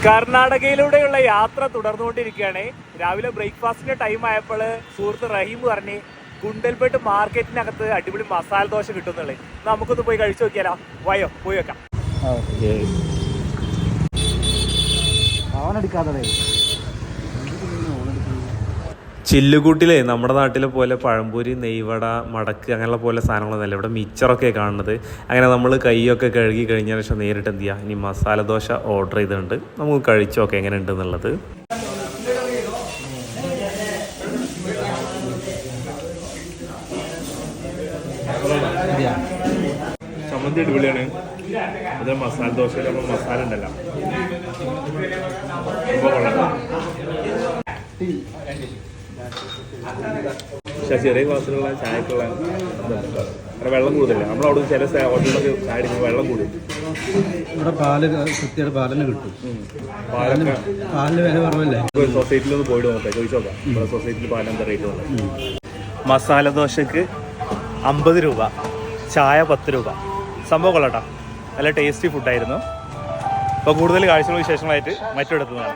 കർണാടകയിലൂടെയുള്ള യാത്ര തുടർന്നുകൊണ്ടിരിക്കുകയാണ്. രാവിലെ ബ്രേക്ക്ഫാസ്റ്റിന്റെ ടൈം ആയപ്പോൾ സുഹൃത്ത് റഹീം പറഞ്ഞ് ഗുണ്ടൽപേട്ട് മാർക്കറ്റിനകത്ത് അടിപൊളി മസാല ദോശ കിട്ടുന്നുള്ളത്. നമുക്കൊന്ന് പോയി കഴിച്ചു നോക്കിയാലോ? വയോ പോയി വെക്കാം. ചില്ലുകൂട്ടിലെ നമ്മുടെ നാട്ടിലെ പോലെ പഴംപൊരി, നെയ്വട, മടക്ക് അങ്ങനെയുള്ള പോലെ സാധനങ്ങളൊന്നുമല്ല. ഇവിടെ മിച്ചറൊക്കെ കാണുന്നത്. അങ്ങനെ നമ്മൾ കൈയൊക്കെ കഴുകി കഴിഞ്ഞ ശേഷം നേരിട്ട് എന്ത് ചെയ്യുക, ഇനി മസാല ദോശ ഓർഡർ ചെയ്തിട്ടുണ്ട്. നമുക്ക് കഴിച്ചോക്കെ എങ്ങനെ ഉണ്ട് എന്നുള്ളത്. ചമ്മന്തി അടിപൊളിയാണ്. അത് മസാല ദോശയിൽ നമ്മൾ മസാല ഉണ്ടല്ലോ, പക്ഷെ ചെറിയ ക്ലാസ്സിലുള്ള ചായക്കുള്ള ഇതുണ്ട്. വെള്ളം കൂടുതലില്ല. നമ്മളവിടെ ചില ഹോട്ടലിലൊക്കെ ചായ അടിക്കുമ്പോൾ വെള്ളം കൂടും. ഇവിടെ പാല് കൃത്യമായിട്ട് പാലിന് കിട്ടും. പാലിന് വില കുറവല്ലേ? സൊസൈറ്റിയിലൊന്ന് പോയിട്ട് നോക്കാം, ചോദിച്ചു നോക്കാം. ഇവിടെ സൊസൈറ്റിയിൽ പാലിന് എന്താ റേറ്റ് ഉണ്ട്. മസാല ദോശക്ക് 50 രൂപ, ചായ 10 രൂപ. സംഭവം കൊള്ളാട്ടോ, നല്ല ടേസ്റ്റി ഫുഡായിരുന്നു. അപ്പോൾ കൂടുതൽ കാഴ്ചകളും വിശേഷങ്ങളായിട്ട് മറ്റിടത്തുനിന്നാണ്.